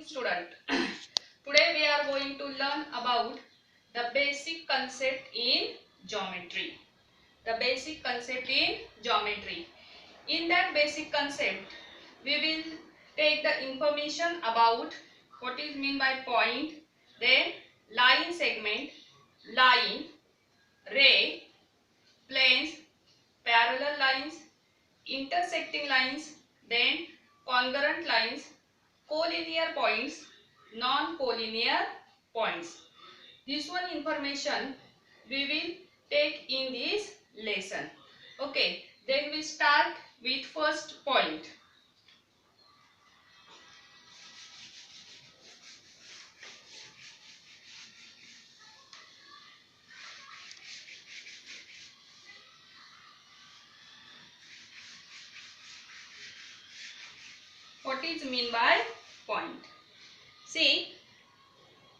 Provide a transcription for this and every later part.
student. Today we are going to learn about the basic concept in geometry. The basic concept in geometry. In that basic concept, we will take the information about what is meant by point, then line segment, line, ray, planes, parallel lines, intersecting lines, then congruent lines, collinear points, non-collinear points. This one information we will take in this lesson. Okay, then we start with first point. What is mean by point? See,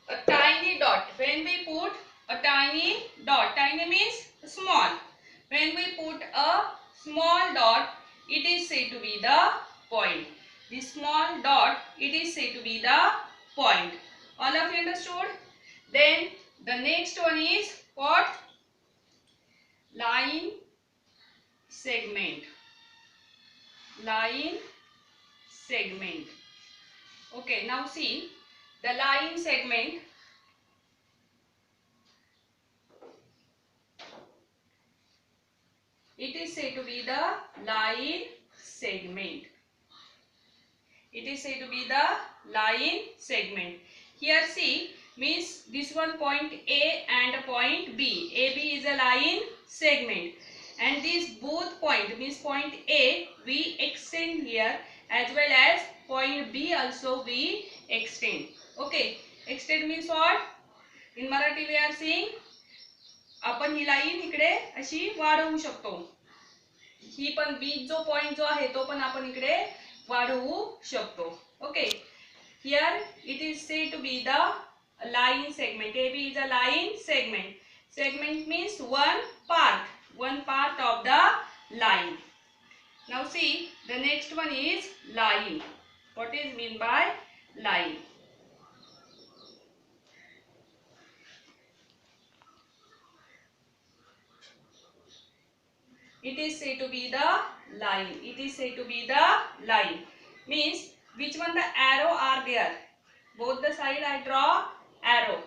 a tiny dot. When we put a tiny dot, tiny means small. When we put a small dot, it is said to be the point. The small dot, it is said to be the point. All of you understood? Then the next one is what? Line segment. Line segment. Okay, now see the line segment. It is said to be the line segment. It is said to be the line segment. Here see, means this one point A and point B. AB is a line segment. And this both point means point A we extend here, as well as point B also we extend. Okay, extend means what? In Marathi we are saying, आपण ही line इकडे अशी वाढवू शकतो. ही पण B जो point जो आहे तो पण आपण इकडे वाढवू शकतो. Okay, here it is said to be the line segment. AB is a line segment. Segment means one part of the line. Now see, the next one is line. What is mean by line? It is said to be the line. It is said to be the line. Means which one the arrow are there? Both the side I draw arrow.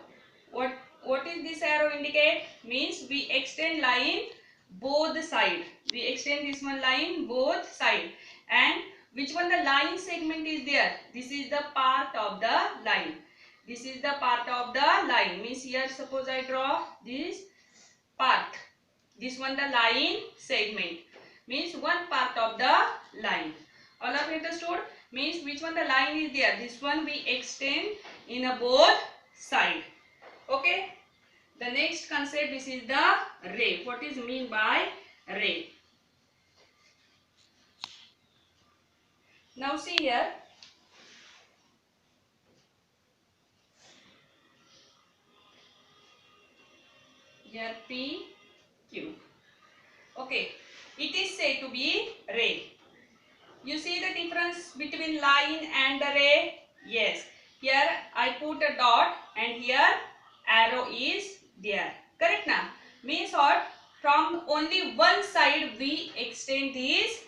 What is this arrow indicate? Means we extend line both side. We extend this one line both side. And which one the line segment is there? This is the part of the line. This is the part of the line. Means here suppose I draw this part. This one the line segment. Means one part of the line. All of you understood? Means which one the line is there? This one we extend in a both side. Okay. The next concept, this is the ray. What is mean by ray? Now see here. Here P, Q. Okay. It is said to be ray. You see the difference between line and the ray? Yes. Here I put a dot and here arrow is there. Correct now? Means what? From only one side we extend this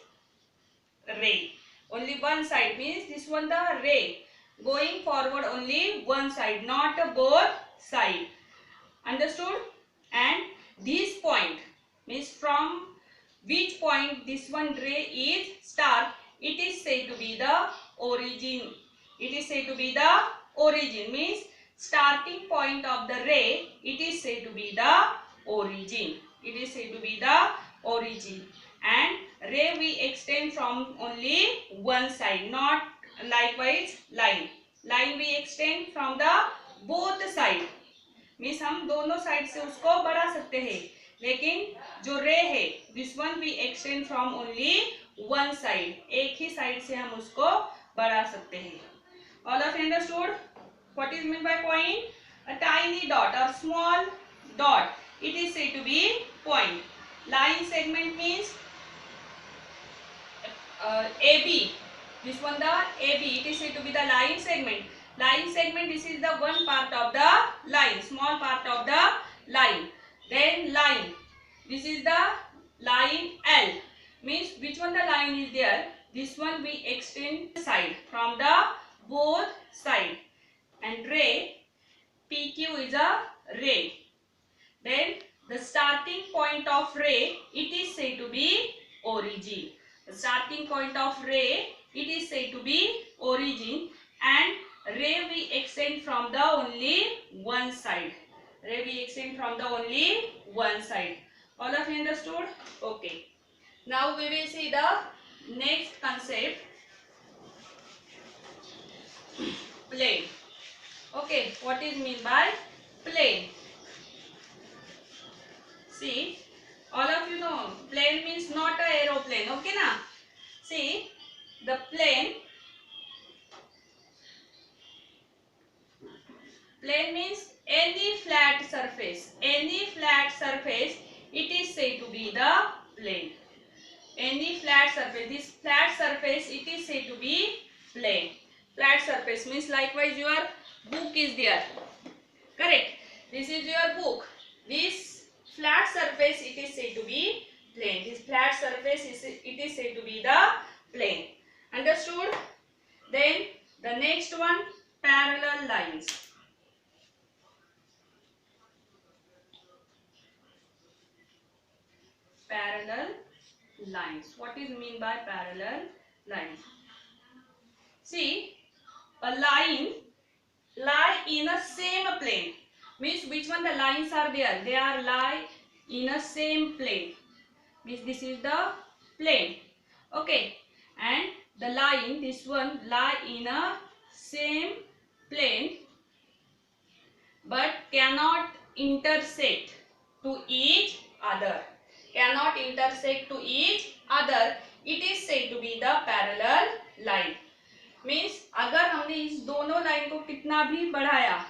ray. Only one side means this one the ray. Going forward only one side, not both side. Understood? And this point means from which point this one ray is start, it is said to be the origin. It is said to be the origin. Means starting point of the ray, it is said to be the origin. It is said to be the origin. And ray we extend from only one side, not likewise line. Line we extend from the both side. Means हम दोनों side से उसको बढ़ा सकते हैं, लेकिन जो ray है this one we extend from only one side. एक ही साइड से हम उसको बढ़ा सकते हैं. All of understood? What is mean by point? A tiny dot और small dot, it is said to be point. Line segment means AB. This one the AB, it is said to be the line segment. Line segment, this is the one part of the line, small part of the line. Then line, this is the line L, means which one the line is there, this one we extend side from the both side. And ray, PQ is a ray. Then the starting point of ray, it is said to be origin. The starting point of ray, it is said to be origin, and ray we extend from the only one side. Ray we extend from the only one side. All of you understood? Okay. Now we will see the next concept, plane. Okay, what is mean by plane? See, all of you know plane means not a aeroplane. Okay na? See, the plane means any flat surface. Any flat surface, it is said to be the plane. Any flat surface, this flat surface, it is said to be plane. Flat surface means likewise your book is there. Correct? This is your book. This flat surface, it is said to be plane. This flat surface, it is said to be the plane. Understood? Then the next one, parallel lines. Parallel lines. What is mean by parallel lines? See, a line lie in a same plane. Means which one the lines are there? They are lie in a same plane. Means this is the plane. Okay. And the line, this one lie in a same plane but cannot intersect to each other. Cannot intersect to each other. It is said to be the parallel line. Means अगर हमने इस दोनों line को कितना भी बढ़ाया,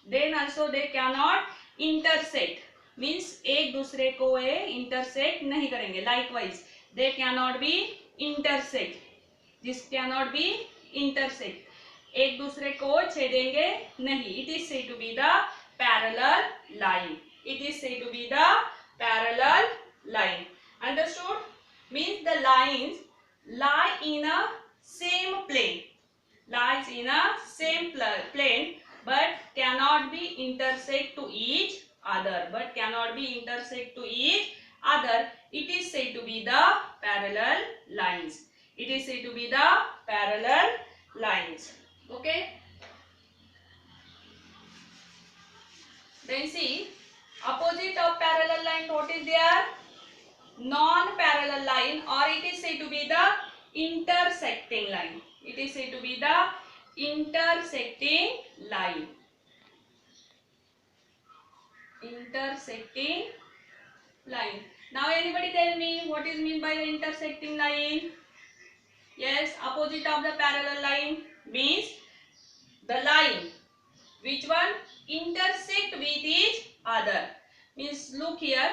then also they cannot intersect. Means एक दूसरे को ये intersect नहीं करेंगे. Likewise, they cannot be intersect. This cannot be intersect. एक दूसरे को छेदेंगे नहीं. It is said to be the parallel line. It is said to be the parallel line. Understood? Means the lines lie in a same plane. Lies in a same plane but cannot be intersect to each other. But cannot be intersect to each other. It is said to be the parallel lines. It is said to be the parallel lines. Okay. Then see, opposite of parallel line, what is there? Non-parallel line, or it is said to be the intersecting line. It is said to be the intersecting line. Intersecting line. Now anybody tell me what is mean by the intersecting line? Yes, opposite of the parallel line means the line which one intersect with each other. Means look here.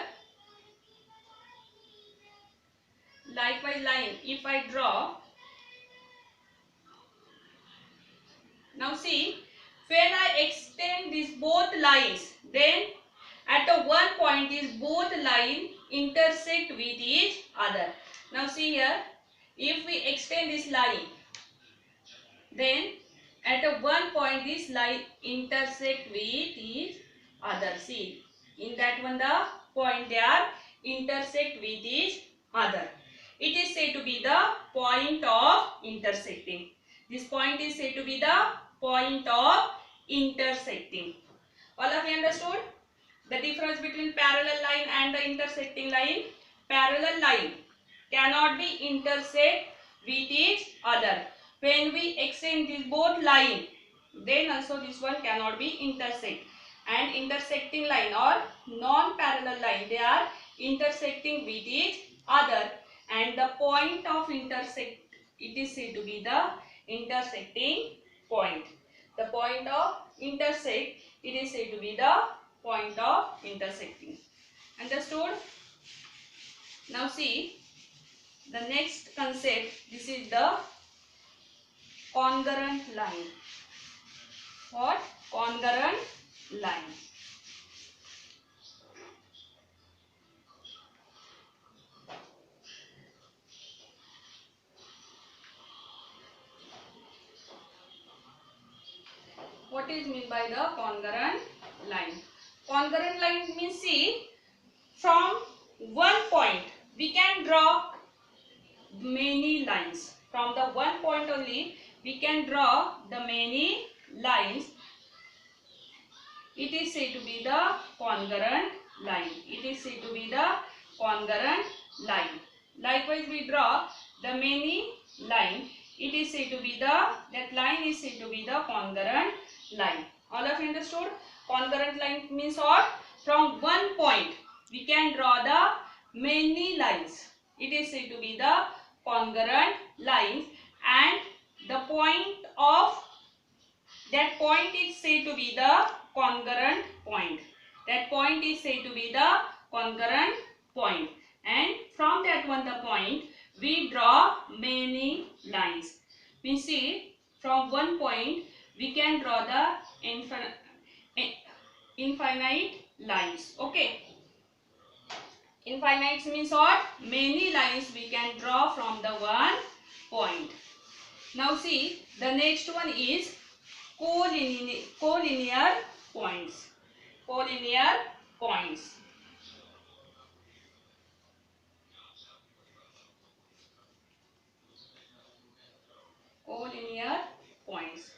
Likewise line, if I draw. Now see, when I extend these both lines, then at a one point is both line intersect with each other. Now see here, if we extend this line, then at a one point this line intersect with each other. See, in that one the point they are intersect with each other. It is said to be the point of intersecting. This point is said to be the point of intersecting. All of you understood the difference between parallel line and the intersecting line? Parallel line cannot be intersect with each other. When we extend this both line, then also this one cannot be intersect. And intersecting line or non-parallel line, they are intersecting with each other. And the point of intersect, it is said to be the intersecting point. The point of intersect, it is said to be the point of intersecting. Understood? Now see, the next concept, this is the congruent line. congruent line. What is meant by the congruent line? Congruent line means, see, from one point we can draw many lines. From the one point only we can draw the many lines. It is said to be the congruent line. It is said to be the congruent line. Likewise, we draw the many line. It is said to be that line is said to be the congruent line. All of you understood? Congruent line means what? From one point we can draw the many lines. It is said to be the congruent lines, and the point of that point is said to be the congruent point. That point is said to be the congruent point. And from that one the point we draw many lines. We see from one point we can draw the infinite lines. Okay. Infinite means what? Many lines we can draw from the one point. Now see, the next one is collinear points. Collinear points. Collinear points.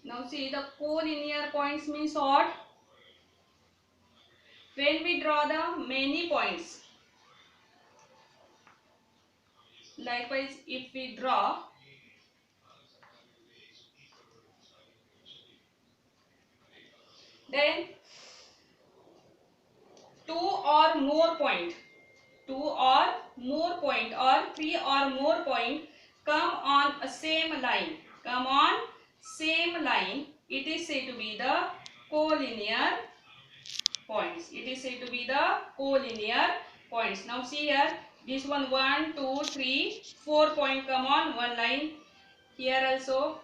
Now see, the collinear points means what? When we draw the many points. Likewise, if we draw then two or more point or three or more point come on a same line. Come on same line. It is said to be the collinear points. It is said to be the collinear points. Now see here, this one 1, 2, 3, 4 point come on one line. Here also.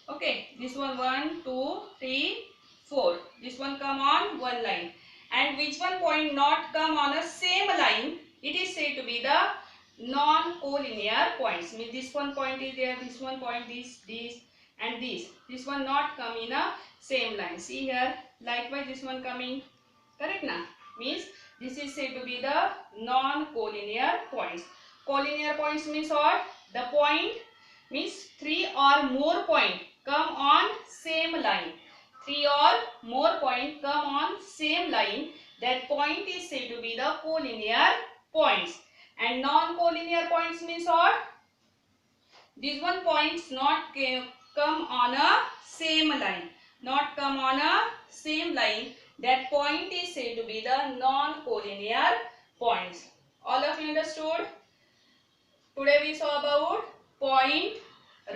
Okay, this one 1, 2, 3, 4. This one come on one line. And which one point not come on a same line? It is said to be the non-collinear points. Means this one point is there, this one point, this, and this. This one not come in a same line. See here. Likewise, this one coming. Correct na? Means this is said to be the non-collinear points. Collinear points means what? The point means three or more point come on same line. Three or more point come on same line. That point is said to be the collinear points. And non-collinear points means what? These one points not come on a same line. Not come on a same line. That point is said to be the non-collinear points. All of you understood? Today we saw about point,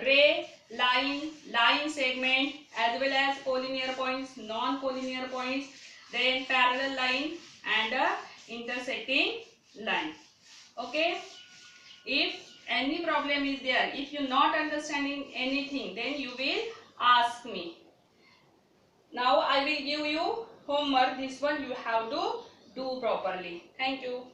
ray, line segment, as well as collinear points, non-collinear points, then parallel line and intersecting line. Okay. If any problem is there, if you not understanding anything, then you will ask me. Now I will give you homework. This one you have to do properly. Thank you.